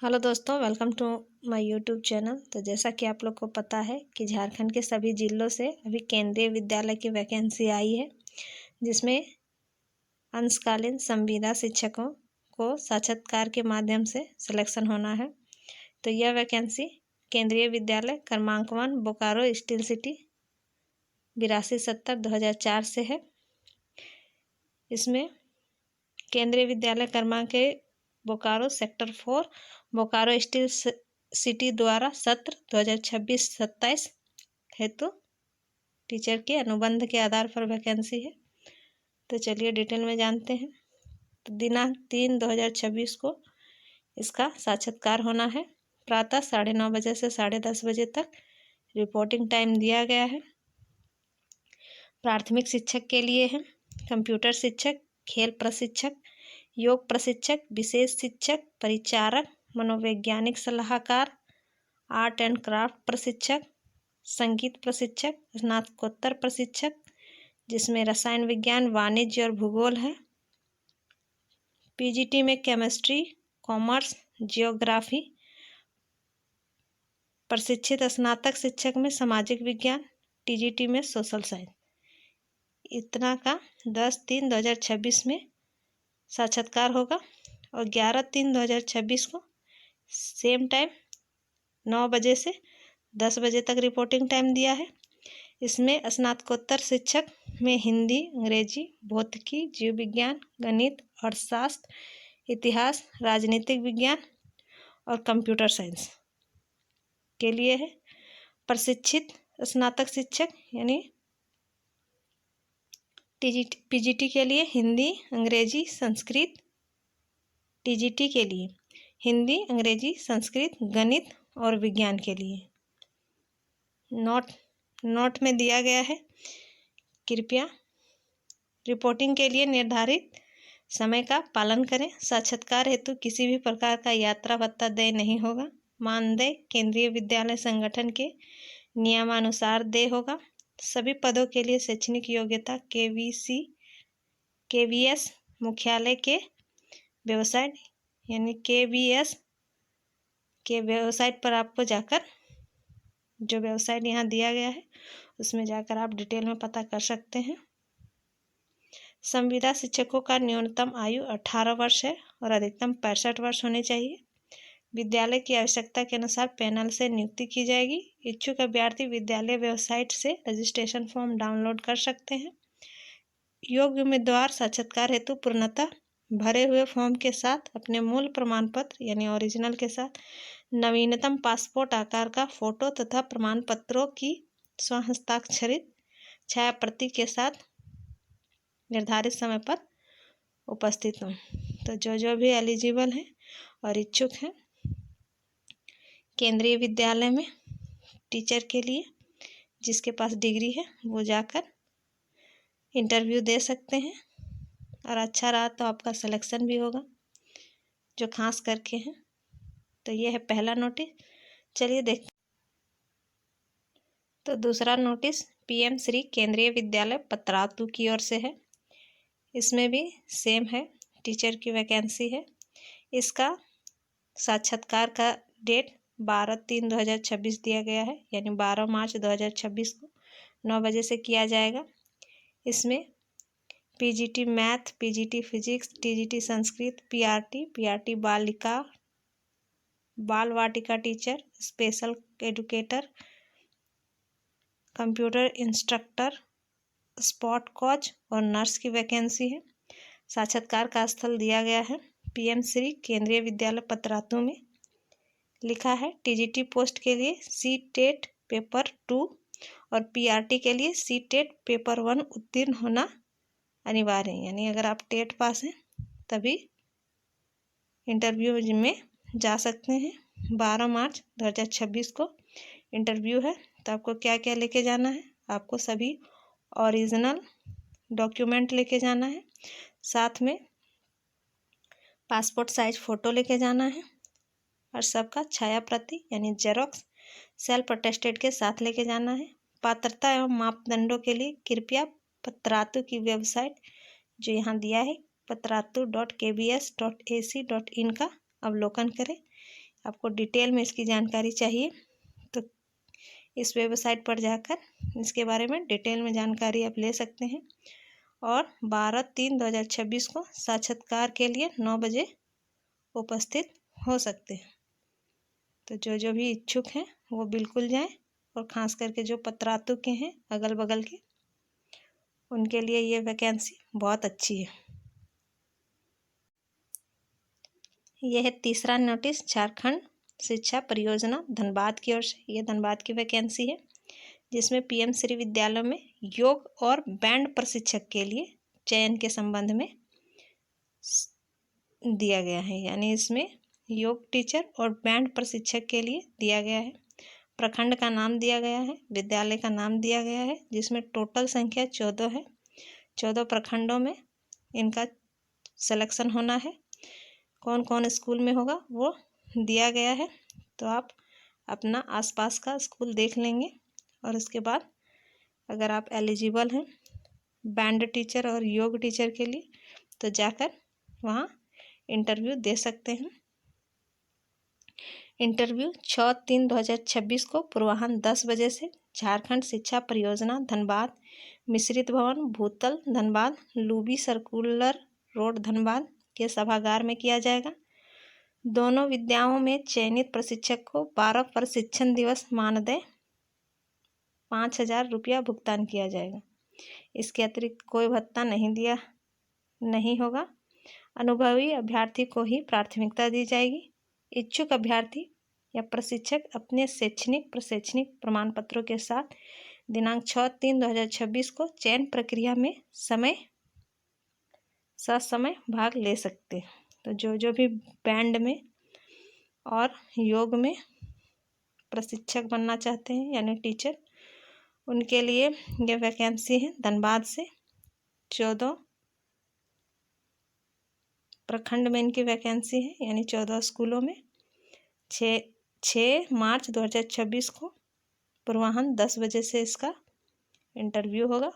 Hello दोस्तों, welcome to my YouTube channel. तो जैसा कि आप लोग को पता है कि झारखंड के सभी जिलों से अभी केंद्रीय विद्यालय की वैकेंसी आई है, जिसमें अंशकालीन संविदा शिक्षकों को साक्षात्कार के माध्यम से सिलेक्शन होना है। तो यह वैकेंसी केंद्रीय विद्यालय क्रमांक 1 बोकारो स्टील सिटी 8270/2004 से है। इसमें केंद्रीय विद्यालय क्रमांक Bokaro sector 4 Bokaro steel city द्वारा सत्र 2026-27 हेतु टीचर के अनुबंध के आधार पर वैकेंसी है। तो चलिए डिटेल में जानते हैं। तो दिनांक 3/2026 को इसका साक्षात्कार होना है। प्रातः 9:30 बजे से 10:30 बजे तक रिपोर्टिंग टाइम दिया गया है। प्राथमिक शिक्षक के लिए है कंप्यूटर शिक्षक, खेल प्रशिक्षक, योग प्रशिक्षक, विशेष शिक्षक, परिचारक, मनोवैज्ञानिक सलाहकार, आर्ट एंड क्राफ्ट प्रशिक्षक, संगीत प्रशिक्षक, स्नातकोत्तर प्रशिक्षक जिसमें रसायन विज्ञान, वाणिज्य और भूगोल है। पीजीटी में केमिस्ट्री, कॉमर्स, जियोग्राफी। प्रशिक्षित स्नातक शिक्षक में सामाजिक विज्ञान, टीजीटी में सोशल साइंस। इतना का 10/3/2026 में साक्षात्कार होगा और 11/3/2026 को सेम टाइम 9 बजे से 10 बजे तक रिपोर्टिंग टाइम दिया है। इसमें स्नातकोत्तर शिक्षक में हिंदी, अंग्रेजी, भौतिकी, जीव विज्ञान, गणित, अर्थशास्त्र, इतिहास, राजनीतिक विज्ञान और कंप्यूटर साइंस के लिए है। प्रशिक्षित स्नातक शिक्षक यानी पीजीटी के लिए हिंदी, अंग्रेजी, संस्कृत। टीजीटी के लिए हिंदी, अंग्रेजी, संस्कृत, गणित और विज्ञान के लिए। नोट में दिया गया है, कृपया रिपोर्टिंग के लिए निर्धारित समय का पालन करें। साक्षात्कार हेतु किसी भी प्रकार का यात्रा भत्ता देय नहीं होगा। मानदेय केंद्रीय विद्यालय संगठन के नियमानुसार देय होगा। सभी पदों के लिए शैक्षणिक योग्यता केवीएस मुख्यालय के वेबसाइट यानी केवीएस के वेबसाइट पर आपको जाकर, जो वेबसाइट यहाँ दिया गया है उसमें जाकर आप डिटेल में पता कर सकते हैं। संविदा शिक्षकों का न्यूनतम आयु 18 वर्ष है और अधिकतम 65 वर्ष होने चाहिए। विद्यालय की आवश्यकता के अनुसार पैनल से नियुक्ति की जाएगी। इच्छुक अभ्यर्थी विद्यालय वेबसाइट से रजिस्ट्रेशन फॉर्म डाउनलोड कर सकते हैं। योग्य उम्मीदवार साक्षात्कार हेतु पूर्णतः भरे हुए फॉर्म के साथ अपने मूल प्रमाण पत्र यानी ओरिजिनल के साथ नवीनतम पासपोर्ट आकार का फोटो तथा प्रमाण पत्रों की स्वहस्ताक्षरित छाया प्रति के साथ निर्धारित समय पर उपस्थित हों। तो जो भी एलिजिबल हैं और इच्छुक हैं केंद्रीय विद्यालय में टीचर के लिए, जिसके पास डिग्री है वो जाकर इंटरव्यू दे सकते हैं और अच्छा रहा तो आपका सिलेक्शन भी होगा, जो खास करके हैं। तो ये है पहला नोटिस। चलिए देखते। तो दूसरा नोटिस पीएम श्री केंद्रीय विद्यालय पतरातू की ओर से है। इसमें भी सेम है, टीचर की वैकेंसी है। इसका साक्षात्कार का डेट 12/3/2026 दिया गया है, यानी 12 मार्च 2026 को 9 बजे से किया जाएगा। इसमें PGT math, PGT physics, TGT Sanskrit, PRT Bal Vatika teacher, special educator, computer instructor, sport coach और नर्स की वैकेंसी है। साक्षात्कार का स्थल दिया गया है पीएम श्री केंद्रीय विद्यालय पतरातू में। लिखा है टीजीटी पोस्ट के लिए सी-टेट पेपर 2 और पीआरटी के लिए सी-टेट पेपर 1 उत्तीर्ण होना अनिवार्य है। यानी अगर आप टेट पास हैं तभी इंटरव्यू में जा सकते हैं। 12 मार्च 2026 को इंटरव्यू है। तो आपको क्या क्या लेके जाना है? आपको सभी ओरिजिनल डॉक्यूमेंट लेके जाना है, साथ में पासपोर्ट साइज फ़ोटो लेके जाना है और सबका छाया प्रति यानी जेरोक्स सेल्फ अटेस्टेड के साथ लेके जाना है। पात्रता एवं मापदंडों के लिए कृपया पतरातू की वेबसाइट जो यहाँ दिया है पतरातू.kbs.ac.in का अवलोकन करें। आपको डिटेल में इसकी जानकारी चाहिए तो इस वेबसाइट पर जाकर इसके बारे में डिटेल में जानकारी आप ले सकते हैं। और 12/3/2026 को साक्षात्कार के लिए 9 बजे उपस्थित हो सकते हैं। तो जो भी इच्छुक हैं वो बिल्कुल जाएं, और ख़ास करके जो पत्रातु के हैं अगल बगल के, उनके लिए ये वैकेंसी बहुत अच्छी है। यह है तीसरा नोटिस झारखंड शिक्षा परियोजना धनबाद की ओर से। ये धनबाद की वैकेंसी है जिसमें पीएम श्री विद्यालयों में योग और बैंड प्रशिक्षक के लिए चयन के संबंध में दिया गया है। यानी इसमें योग टीचर और बैंड प्रशिक्षक के लिए दिया गया है। प्रखंड का नाम दिया गया है, विद्यालय का नाम दिया गया है, जिसमें टोटल संख्या 14 है। 14 प्रखंडों में इनका सिलेक्शन होना है। कौन कौन स्कूल में होगा वो दिया गया है। तो आप अपना आसपास का स्कूल देख लेंगे और उसके बाद अगर आप एलिजिबल हैं बैंड टीचर और योग टीचर के लिए तो जाकर वहाँ इंटरव्यू दे सकते हैं। इंटरव्यू 6/3/2026 को पूर्वाह्न 10 बजे से झारखंड शिक्षा परियोजना धनबाद, मिश्रित भवन, भूतल Dhanbad, Luby circular road Dhanbad के सभागार में किया जाएगा। दोनों विद्याओं में चयनित प्रशिक्षक को 12 प्रशिक्षण दिवस मानदेय 5,000 रुपया भुगतान किया जाएगा। इसके अतिरिक्त कोई भत्ता नहीं होगा। अनुभवी अभ्यर्थी को ही प्राथमिकता दी जाएगी। इच्छुक अभ्यर्थी या प्रशिक्षक अपने प्रशैक्षणिक प्रमाण पत्रों के साथ दिनांक 6/3/2026 को चयन प्रक्रिया में ससमय भाग ले सकते हैं। तो जो भी बैंड में और योग में प्रशिक्षक बनना चाहते हैं यानी टीचर, उनके लिए ये वैकेंसी है धनबाद से। 14 प्रखंड में इनकी वैकेंसी है, यानी 14 स्कूलों में। 6 मार्च 2026 को पूर्वाह्न 10 बजे से इसका इंटरव्यू होगा।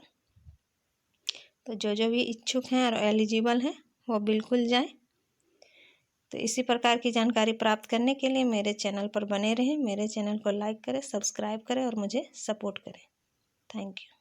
तो जो भी इच्छुक हैं और एलिजिबल हैं वो बिल्कुल जाएं। तो इसी प्रकार की जानकारी प्राप्त करने के लिए मेरे चैनल पर बने रहें। मेरे चैनल को लाइक करें, सब्सक्राइब करें और मुझे सपोर्ट करें। Thank you.